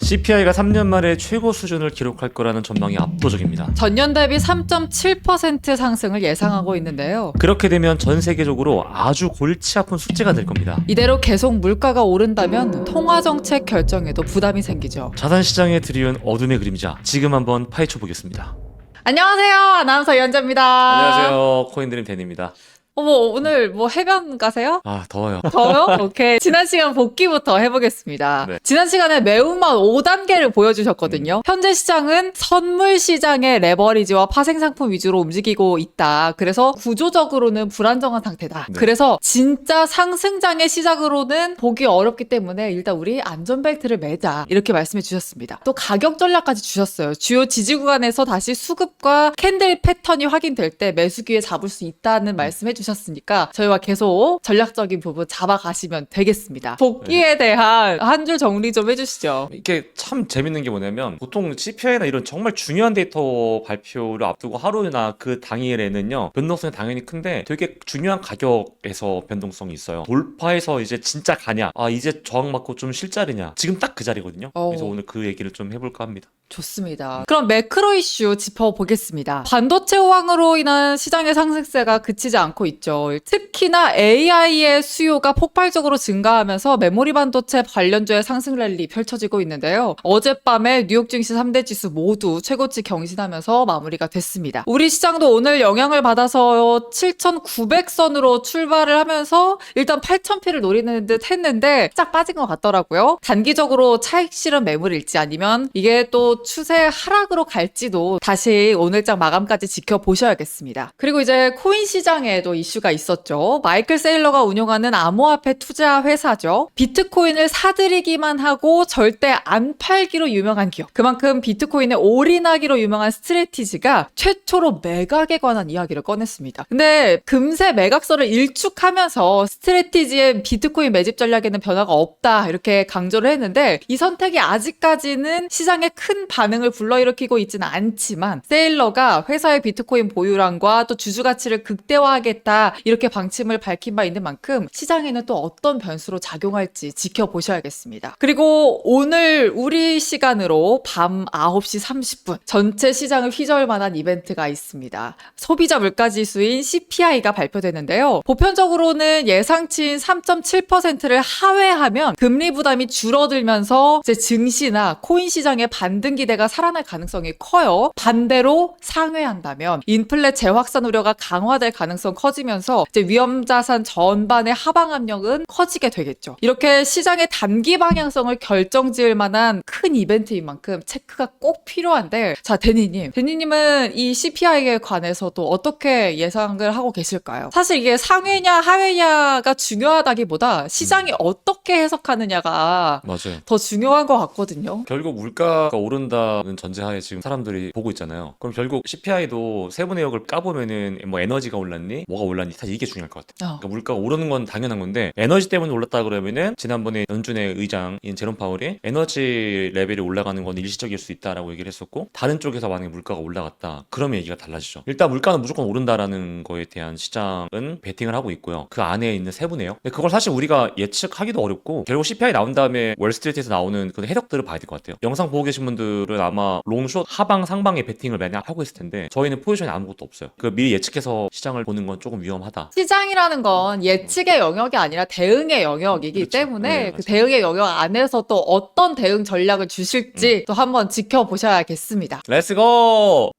CPI가 3년 만에 최고 수준을 기록할 거라는 전망이 압도적입니다. 전년 대비 3.7% 상승을 예상하고 있는데요. 그렇게 되면 전 세계적으로 아주 골치 아픈 숙제가 될 겁니다. 이대로 계속 물가가 오른다면 통화정책 결정에도 부담이 생기죠. 자산시장에 들이운 어둠의 그림자, 지금 한번 파헤쳐 보겠습니다. 안녕하세요. 아나운서 이현자입니다. 안녕하세요. 코인드림 댄입니다. 어머, 오늘 뭐 해변 가세요? 아, 더워요. 저요? 오케이. 지난 시간 복귀부터 해보겠습니다. 네. 지난 시간에 매운맛 5단계를 보여주셨거든요. 현재 시장은 선물 시장의 레버리지와 파생상품 위주로 움직이고 있다. 그래서 구조적으로는 불안정한 상태다. 네. 그래서 진짜 상승장의 시작으로는 보기 어렵기 때문에 일단 우리 안전벨트를 매자. 이렇게 말씀해 주셨습니다. 또 가격 전략까지 주셨어요. 주요 지지 구간에서 다시 수급과 캔들 패턴이 확인될 때 매수기에 잡을 수 있다는 말씀해 주셨습니다. 주셨으니까 저희와 계속 전략적인 부분 잡아가시면 되겠습니다. 복귀에 대한 한 줄 정리 좀 해주시죠. 이게 참 재밌는 게 뭐냐면 보통 CPI나 이런 정말 중요한 데이터 발표를 앞두고 하루나 그 당일에는요 변동성이 당연히 큰데 되게 중요한 가격에서 변동성이 있어요. 돌파해서 이제 진짜 가냐, 아 이제 저항 맞고 좀 쉴 자리냐, 지금 딱 그 자리거든요. 그래서 오늘 그 얘기를 좀 해볼까 합니다. 좋습니다. 그럼 매크로 이슈 짚어보겠습니다. 반도체 호황으로 인한 시장의 상승세가 그치지 않고 있죠. 특히나 AI의 수요가 폭발적으로 증가하면서 메모리 반도체 관련주의 상승 랠리 펼쳐지고 있는데요. 어젯밤에 뉴욕 증시 3대 지수 모두 최고치 경신하면서 마무리가 됐습니다. 우리 시장도 오늘 영향을 받아서 7,900선으로 출발을 하면서 일단 8,000피를 노리는 듯 했는데 쫙 빠진 것 같더라고요. 단기적으로 차익 실현 매물일지 아니면 이게 또 추세 하락으로 갈지도 다시 오늘장 마감까지 지켜보셔야겠습니다. 그리고 이제 코인 시장에도 이슈가 있었죠. 마이클 세일러가 운영하는 암호화폐 투자 회사죠. 비트코인을 사들이기만 하고 절대 안 팔기로 유명한 기업. 그만큼 비트코인에 올인하기로 유명한 스트래티지가 최초로 매각에 관한 이야기를 꺼냈습니다. 근데 금세 매각서를 일축하면서 스트래티지의 비트코인 매집 전략에는 변화가 없다 이렇게 강조를 했는데 이 선택이 아직까지는 시장에 큰 반응을 불러일으키고 있지는 않지만 세일러가 회사의 비트코인 보유량과 또 주주 가치를 극대화하겠다 이렇게 방침을 밝힌 바 있는 만큼 시장에는 또 어떤 변수로 작용할지 지켜보셔야겠습니다. 그리고 오늘 우리 시간으로 밤 9시 30분 전체 시장을 휘저을 만한 이벤트가 있습니다. 소비자 물가지수인 CPI가 발표되는데요. 보편적으로는 예상치인 3.7%를 하회하면 금리 부담이 줄어들면서 이제 증시나 코인 시장의 반등 기대가 살아날 가능성이 커요. 반대로 상회한다면 인플레 재확산 우려가 강화될 가능성 커지면서 이제 위험 자산 전반의 하방 압력은 커지게 되겠죠. 이렇게 시장의 단기 방향성을 결정지을 만한 큰 이벤트인 만큼 체크가 꼭 필요한데, 자, 데니님은 이 CPI에 관해서도 어떻게 예상을 하고 계실까요? 사실 이게 상회냐 하회냐가 중요하다기보다 시장이 어떻게 해석하느냐가 맞아요. 더 중요한 것 같거든요. 결국 물가가 오른다는 전제하에 지금 사람들이 보고 있잖아요. 그럼 결국 CPI도 세분의 역을 까보면은 뭐 에너지가 올랐니? 뭐가 올랐니? 사실 이게 중요할 것 같아요. 그러니까 물가가 오르는 건 당연한 건데 에너지 때문에 올랐다 그러면은 지난번에 연준의 의장인 제롬 파월이 에너지 레벨이 올라가는 건 일시적일 수 있다라고 얘기를 했었고, 다른 쪽에서 만약에 물가가 올라갔다 그러면 얘기가 달라지죠. 일단 물가는 무조건 오른다라는 거에 대한 시장은 베팅을 하고 있고요. 그 안에 있는 세분의 역, 근데 그걸 사실 우리가 예측하기도 어렵고 결국 CPI 나온 다음에 월스트리트에서 나오는 그 해석들을 봐야 될 것 같아요. 영상 보고 계신 분들은 아마 롱숏 하방 상방의 베팅을 많이 하고 있을 텐데 저희는 포지션이 아무것도 없어요. 그 미리 예측해서 시장을 보는 건 조금 위험하다. 시장이라는 건 예측의 영역이 아니라 대응의 영역이기 그렇죠. 때문에 네, 그 맞아요. 대응의 영역 안에서 또 어떤 대응 전략을 주실지 또 한번 지켜보셔야겠습니다. 렛츠고!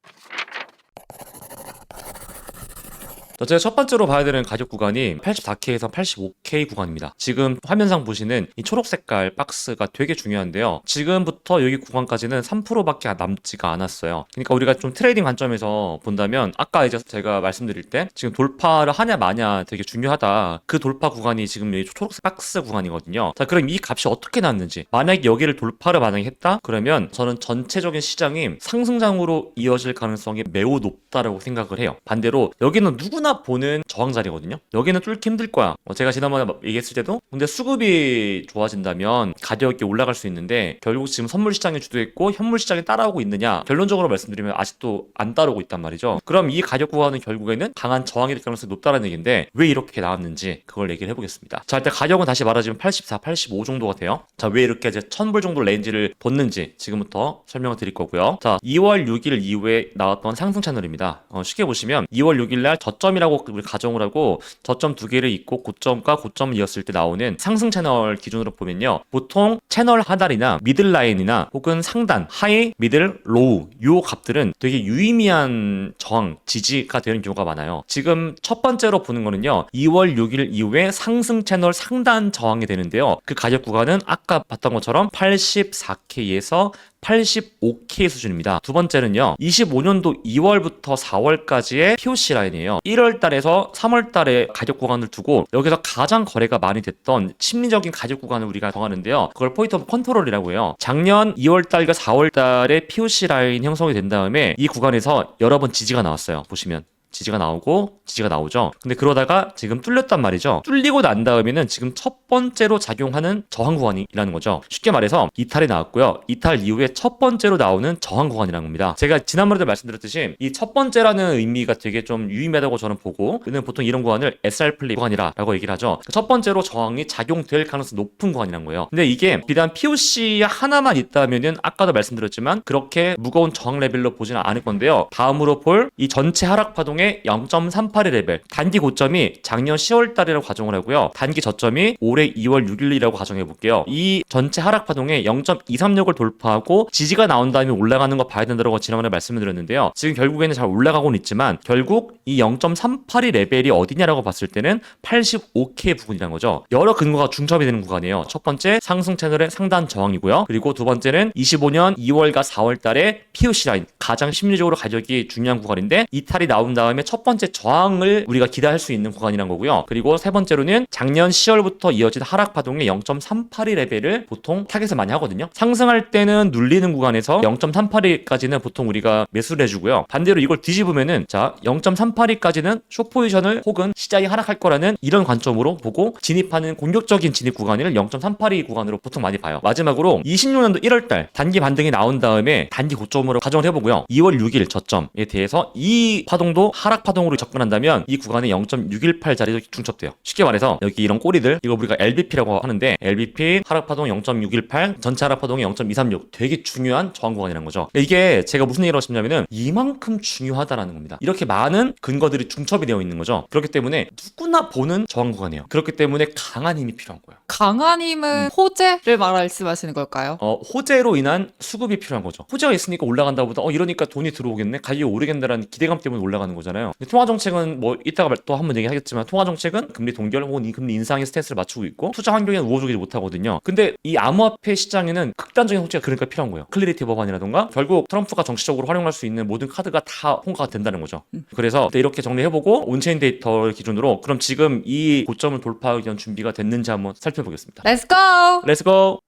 제가 첫 번째로 봐야 되는 가격 구간이 84K에서 85K 구간입니다. 지금 화면상 보시는 이 초록 색깔 박스가 되게 중요한데요. 지금부터 여기 구간까지는 3%밖에 남지가 않았어요. 그러니까 우리가 좀 트레이딩 관점에서 본다면 아까 이제 제가 말씀드릴 때 지금 돌파를 하냐 마냐 되게 중요하다. 그 돌파 구간이 지금 이 초록색 박스 구간이거든요. 자, 그럼 이 값이 어떻게 났는지, 만약에 여기를 돌파를 만약에 했다? 그러면 저는 전체적인 시장이 상승장으로 이어질 가능성이 매우 높다라고 생각을 해요. 반대로 여기는 누구나 누구나 보는 저항 자리거든요. 여기는 뚫기 힘들 거야. 제가 지난번에 얘기했을 때도 근데 수급이 좋아진다면 가격이 올라갈 수 있는데 결국 지금 선물 시장이 주도했고 현물 시장이 따라오고 있느냐? 결론적으로 말씀드리면 아직도 안 따라오고 있단 말이죠. 그럼 이 가격 구간은 결국에는 강한 저항이 될 가능성이 높다는 얘기인데 왜 이렇게 나왔는지 그걸 얘기를 해보겠습니다. 자, 일단 가격은 다시 말하자면 84, 85 정도가 돼요. 자, 왜 이렇게 이제 1000불 정도 레인지를 뒀는지 지금부터 설명을 드릴 거고요. 자, 2월 6일 이후에 나왔던 상승 채널입니다. 쉽게 보시면 2월 6일 날 저점이라고 우리 가정을 하고 저점 두 개를 잇고 고점과 고점을 이었을 때 나오는 상승 채널 기준으로 보면요. 보통 채널 하단이나 미들 라인이나 혹은 상단, 하이, 미들, 로우 요 값들은 되게 유의미한 저항, 지지가 되는 경우가 많아요. 지금 첫 번째로 보는 거는요. 2월 6일 이후에 상승 채널 상단 저항이 되는데요. 그 가격 구간은 아까 봤던 것처럼 84K에서 85K 수준입니다. 두 번째는요. 25년도 2월부터 4월까지의 POC 라인이에요. 1월 달에서 3월 달에 가격 구간을 두고 여기서 가장 거래가 많이 됐던 심리적인 가격 구간을 우리가 정하는데요. 그걸 포인트 오브 컨트롤이라고 해요. 작년 2월 달과 4월 달에 POC 라인 형성이 된 다음에 이 구간에서 여러 번 지지가 나왔어요. 보시면 지지가 나오고 지지가 나오죠. 근데 그러다가 지금 뚫렸단 말이죠. 뚫리고 난 다음에는 지금 첫 번째로 작용하는 저항 구간이라는 거죠. 쉽게 말해서 이탈이 나왔고요. 이탈 이후에 첫 번째로 나오는 저항 구간이라는 겁니다. 제가 지난번에도 말씀드렸듯이 이 첫 번째라는 의미가 되게 좀 유의미하다고 저는 보고 저는 보통 이런 구간을 SR 플립 구간이라고 얘기를 하죠. 첫 번째로 저항이 작용될 가능성이 높은 구간이라는 거예요. 근데 이게 비단 POC 하나만 있다면은 아까도 말씀드렸지만 그렇게 무거운 저항 레벨로 보지는 않을 건데요. 다음으로 볼 이 전체 하락 파동의 0.382 레벨 단기 고점이 작년 10월 달이라고 가정을 하고요. 단기 저점이 올해 2월 6일이라고 가정해 볼게요. 이 전체 하락 파동의 0.236을 돌파하고 지지가 나온 다음에 올라가는 거 봐야 된다고 지난번에 말씀을 드렸는데요. 지금 결국에는 잘 올라가고는 있지만 결국 이 0.382 레벨이 어디냐라고 봤을 때는 85K 부근이라는 거죠. 여러 근거가 중첩이 되는 구간이에요. 첫 번째 상승 채널의 상단 저항이고요. 그리고 두 번째는 25년 2월과 4월 달에 POC 라인 가장 심리적으로 가격이 중요한 구간인데 이탈이 나온 다음에 첫 번째 저항을 우리가 기대할 수 있는 구간이란 거고요. 그리고 세 번째로는 작년 10월부터 이어진 하락 파동의 0.382 레벨을 보통 타겟을 많이 하거든요. 상승할 때는 눌리는 구간에서 0.382까지는 보통 우리가 매수를 해주고요. 반대로 이걸 뒤집으면은 자 0.382까지는 숏 포지션을 혹은 시장이 하락할 거라는 이런 관점으로 보고 진입하는 공격적인 진입 구간을 0.382 구간으로 보통 많이 봐요. 마지막으로 26년도 1월달 단기 반등이 나온 다음에 단기 고점으로 가정을 해보고요. 2월 6일 저점에 대해서 이 파동도 하락 파동으로 접근한다면 이 구간에 0.618 자리도 중첩돼요. 쉽게 말해서 여기 이런 꼬리들 이거 우리가 LBP라고 하는데 LBP 하락 파동 0.618 전체 하락 파동이 0.236 되게 중요한 저항 구간이라는 거죠. 이게 제가 무슨 얘기를 하셨냐면은 이만큼 중요하다라는 겁니다. 이렇게 많은 근거들이 중첩이 되어 있는 거죠. 그렇기 때문에 누구나 보는 저항 구간이에요. 그렇기 때문에 강한 힘이 필요한 거예요. 강한 힘은 호재를 말씀하시는 걸까요? 호재로 인한 수급이 필요한 거죠. 호재가 있으니까 올라간다 보다 이러니까 돈이 들어오겠네 가격이 오르겠다라는 기대감 때문에 올라가는 거잖아요. 통화정책은 뭐 이따가 또 한번 얘기하겠지만 통화정책은 금리 동결 혹은 이 금리 인상의 스탠스를 맞추고 있고 투자 환경에는 우호적이지 못하거든요. 근데 이 암호화폐 시장에는 극단적인 호재가 그러니까 필요한 거예요. 클리리티 법안이라던가 결국 트럼프가 정치적으로 활용할 수 있는 모든 카드가 다 통과가 된다는 거죠. 그래서 이렇게 정리해보고 온체인 데이터를 기준으로 그럼 지금 이 고점을 돌파하기 위한 준비가 됐는지 한번 살펴보겠습니다. Let's go! Let's go!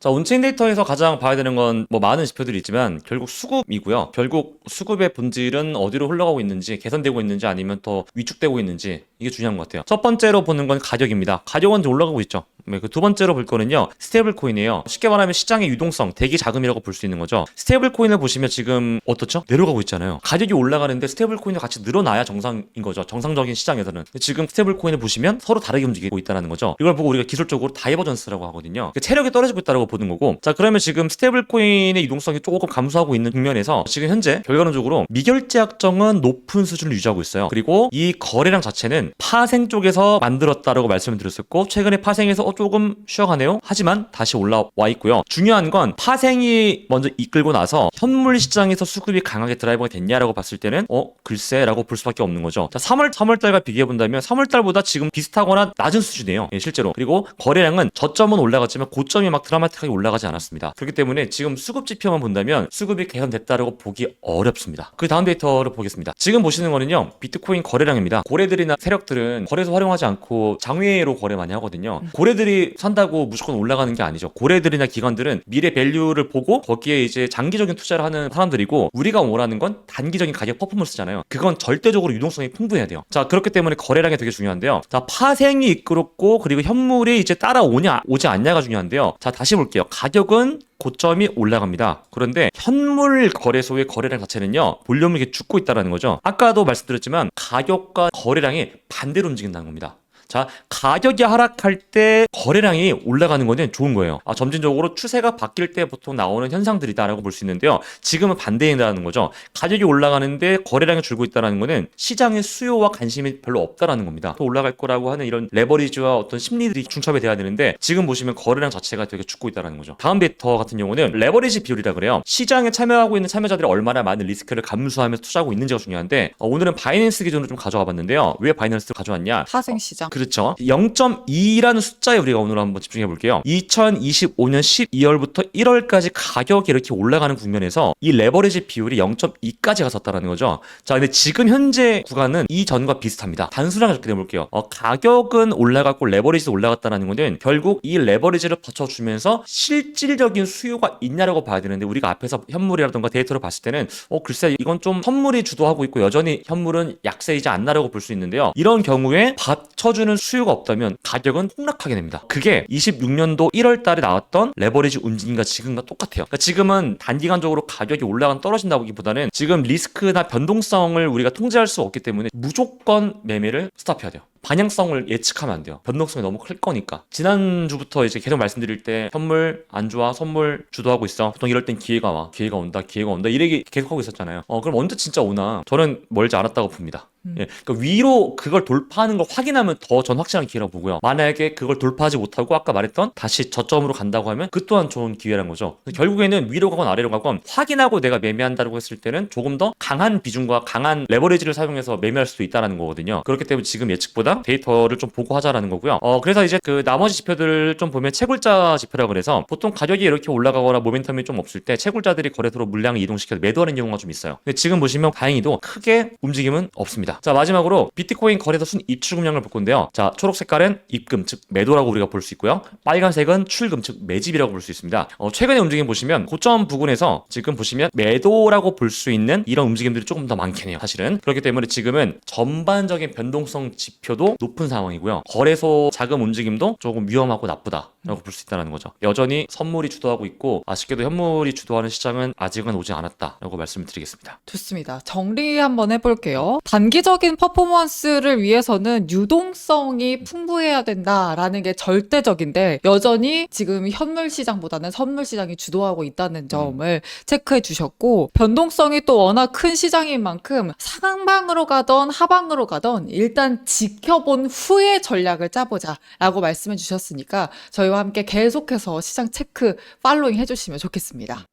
자, 온체인 데이터에서 가장 봐야 되는 건 뭐 많은 지표들이 있지만 결국 수급이고요. 결국 수급의 본질은 어디로 흘러가고 있는지 개선되고 있는지 아니면 더 위축되고 있는지 이게 중요한 것 같아요. 첫 번째로 보는 건 가격입니다. 가격은 이제 올라가고 있죠. 그 두 번째로 볼 거는요. 스테이블 코인이에요. 쉽게 말하면 시장의 유동성, 대기 자금이라고 볼 수 있는 거죠. 스테이블 코인을 보시면 지금 어떻죠? 내려가고 있잖아요. 가격이 올라가는데 스테이블 코인이 같이 늘어나야 정상인 거죠. 정상적인 시장에서는. 지금 스테이블 코인을 보시면 서로 다르게 움직이고 있다는 거죠. 이걸 보고 우리가 기술적으로 다이버전스라고 하거든요. 체력이 떨어지고 있다고 보는 거고. 자, 그러면 지금 스테이블 코인의 유동성이 조금 감소하고 있는 국면에서 지금 현재 결과론적으로 미결제 약정은 높은 수준을 유지하고 있어요. 그리고 이 거래량 자체는 파생 쪽에서 만들었다라고 말씀을 드렸었고 최근에 파생에서 조금 쉬어가네요. 하지만 다시 올라와 있고요. 중요한 건 파생이 먼저 이끌고 나서 현물 시장에서 수급이 강하게 드라이버가 됐냐라고 봤을 때는 글쎄라고 볼 수밖에 없는 거죠. 자, 3월달과 비교해 본다면 3월달보다 지금 비슷하거나 낮은 수준이에요. 실제로. 그리고 거래량은 저점은 올라갔지만 고점이 막 드라마틱하게 올라가지 않았습니다. 그렇기 때문에 지금 수급 지표만 본다면 수급이 개선됐다라고 보기 어렵습니다. 그 다음 데이터를 보겠습니다. 지금 보시는 거는요. 비트코인 거래량입니다. 고래들이나 세력들은 거래소 활용하지 않고 장외로 거래 많이 하거든요. 고래들이 고래들이 산다고 무조건 올라가는 게 아니죠. 고래들이나 기관들은 미래 밸류를 보고 거기에 이제 장기적인 투자를 하는 사람들이고, 우리가 원하는 건 단기적인 가격 퍼포먼스잖아요. 그건 절대적으로 유동성이 풍부해야 돼요. 자, 그렇기 때문에 거래량이 되게 중요한데요. 자, 파생이 이끌었고 그리고 현물이 이제 따라오냐 오지 않냐가 중요한데요. 자, 다시 볼게요. 가격은 고점이 올라갑니다. 그런데 현물 거래소의 거래량 자체는요, 볼륨이 이렇게 죽고 있다는 거죠. 아까도 말씀드렸지만 가격과 거래량이 반대로 움직인다는 겁니다. 자, 가격이 하락할 때 거래량이 올라가는 거는 좋은 거예요. 점진적으로 추세가 바뀔 때 보통 나오는 현상들이다라고 볼 수 있는데요. 지금은 반대인다는 거죠. 가격이 올라가는데 거래량이 줄고 있다는 거는 시장의 수요와 관심이 별로 없다라는 겁니다. 또 올라갈 거라고 하는 이런 레버리지와 어떤 심리들이 중첩이 돼야 되는데, 지금 보시면 거래량 자체가 되게 죽고 있다는 거죠. 다음 데이터 같은 경우는 레버리지 비율이라 그래요. 시장에 참여하고 있는 참여자들이 얼마나 많은 리스크를 감수하면서 투자하고 있는지가 중요한데, 오늘은 바이낸스 기준으로 좀 가져와 봤는데요. 왜 바이낸스를 가져왔냐? 파생시장. 그렇죠. 0.2라는 숫자에 우리가 오늘 한번 집중해 볼게요. 2025년 12월부터 1월까지 가격이 이렇게 올라가는 국면에서 이 레버리지 비율이 0.2까지 갔었다는 거죠. 자, 근데 지금 현재 구간은 이전과 비슷합니다. 단순하게 접근해 볼게요. 가격은 올라갔고 레버리지도 올라갔다는 거는 결국 이 레버리지를 받쳐주면서 실질적인 수요가 있냐라고 봐야 되는데, 우리가 앞에서 현물이라던가 데이터를 봤을 때는 글쎄 이건 좀 선물이 주도하고 있고 여전히 현물은 약세이지 않나라고 볼 수 있는데요. 이런 경우에 받쳐주는 수요가 없다면 가격은 폭락하게 됩니다. 그게 26년도 1월 달에 나왔던 레버리지 움직임과 지금과 똑같아요. 그러니까 지금은 단기간적으로 가격이 올라간 떨어진다기보다는 지금 리스크나 변동성을 우리가 통제할 수 없기 때문에 무조건 매매를 스탑해야 돼요. 방향성을 예측하면 안 돼요. 변동성이 너무 클 거니까. 지난주부터 이제 계속 말씀드릴 때 현물 안 좋아, 선물 주도하고 있어. 보통 이럴 땐 기회가 와. 기회가 온다. 이 얘기 계속 하고 있었잖아요. 그럼 언제 진짜 오나? 저는 멀지 않았다고 봅니다. 예, 그러니까 위로 그걸 돌파하는 걸 확인하면 더 전 확실한 기회라고 보고요. 만약에 그걸 돌파하지 못하고 아까 말했던 다시 저점으로 간다고 하면 그 또한 좋은 기회라는 거죠. 결국에는 위로 가건 아래로 가건 확인하고 내가 매매한다고 했을 때는 조금 더 강한 비중과 강한 레버리지를 사용해서 매매할 수도 있다는 거거든요. 그렇기 때문에 지금 예측보다 데이터를 좀 보고 하자라는 거고요. 그래서 이제 그 나머지 지표들을 좀 보면 채굴자 지표라 그래서 보통 가격이 이렇게 올라가거나 모멘텀이 좀 없을 때 채굴자들이 거래소로 물량을 이동시켜서 매도하는 경우가 좀 있어요. 근데 지금 보시면 다행히도 크게 움직임은 없습니다. 자, 마지막으로 비트코인 거래소 순 입출 금량을 볼 건데요. 자, 초록 색깔은 입금, 즉 매도라고 우리가 볼 수 있고요. 빨간색은 출금, 즉 매집이라고 볼 수 있습니다. 최근의 움직임 보시면 고점 부근에서 지금 보시면 매도라고 볼 수 있는 이런 움직임들이 조금 더 많긴 해요. 사실은. 그렇기 때문에 지금은 전반적인 변동성 지표도 높은 상황이고요. 거래소 자금 움직임도 조금 위험하고 나쁘다라고 볼 수 있다는 거죠. 여전히 선물이 주도하고 있고 아쉽게도 현물이 주도하는 시장은 아직은 오지 않았다라고 말씀을 드리겠습니다. 좋습니다. 정리 한번 해볼게요. 단기적인 퍼포먼스를 위해서는 유동성이 풍부해야 된다라는 게 절대적인데, 여전히 지금 현물 시장보다는 선물 시장이 주도하고 있다는 점을 체크해 주셨고, 변동성이 또 워낙 큰 시장인 만큼 상방으로 가던 하방으로 가던 일단 지켜본 후에 전략을 짜보자 라고 말씀해 주셨으니까 저희와 함께 계속해서 시장 체크 팔로잉 해주시면 좋겠습니다.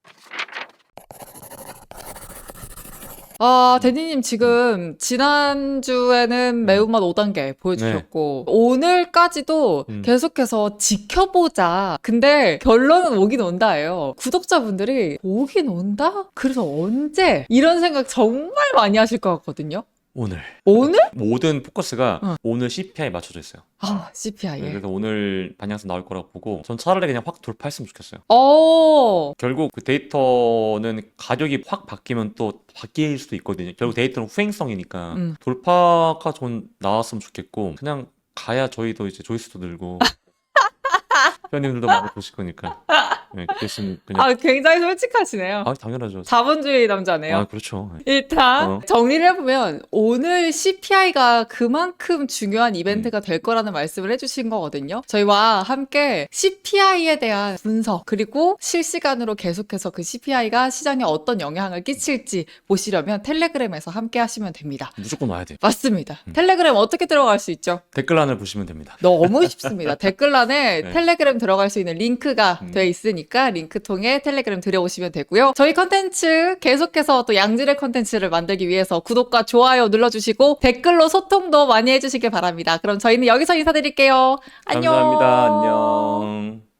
데니님 지금 지난주에는 매운맛 5단계 보여주셨고 오늘까지도 계속해서 지켜보자. 근데 결론은 오긴 온다예요. 구독자분들이 오긴 온다? 그래서 언제? 이런 생각 정말 많이 하실 것 같거든요. 오늘 모든 포커스가 오늘 CPI에 맞춰져 있어요. CPI에. 네, 그래서 오늘 반향성 나올 거라고 보고 전 차라리 그냥 확 돌파했으면 좋겠어요. 결국 그 데이터는 가격이 확 바뀌면 또 바뀔 수도 있거든요. 결국 데이터는 후행성이니까 돌파가 전 나왔으면 좋겠고, 그냥 가야 저희도 이제 조회수도 늘고 회원님들도 많이 보실 거니까. 네, 대신 그냥. 굉장히 솔직하시네요. 당연하죠. 자본주의 남자네요. 그렇죠. 일단 정리를 해보면 오늘 CPI가 그만큼 중요한 이벤트가 될 거라는 말씀을 해주신 거거든요. 저희와 함께 CPI에 대한 분석, 그리고 실시간으로 계속해서 그 CPI가 시장에 어떤 영향을 끼칠지 보시려면 텔레그램에서 함께 하시면 됩니다. 무조건 와야 돼요. 맞습니다. 텔레그램 어떻게 들어갈 수 있죠? 댓글란을 보시면 됩니다. 너무 쉽습니다. 댓글란에 네. 텔레그램 들어갈 수 있는 링크가 돼 있으니까 링크 통해 텔레그램 들여오시면 되고요. 저희 컨텐츠 계속해서 또 양질의 컨텐츠를 만들기 위해서 구독과 좋아요 눌러주시고 댓글로 소통도 많이 해주시길 바랍니다. 그럼 저희는 여기서 인사드릴게요. 안녕. 감사합니다. 안녕.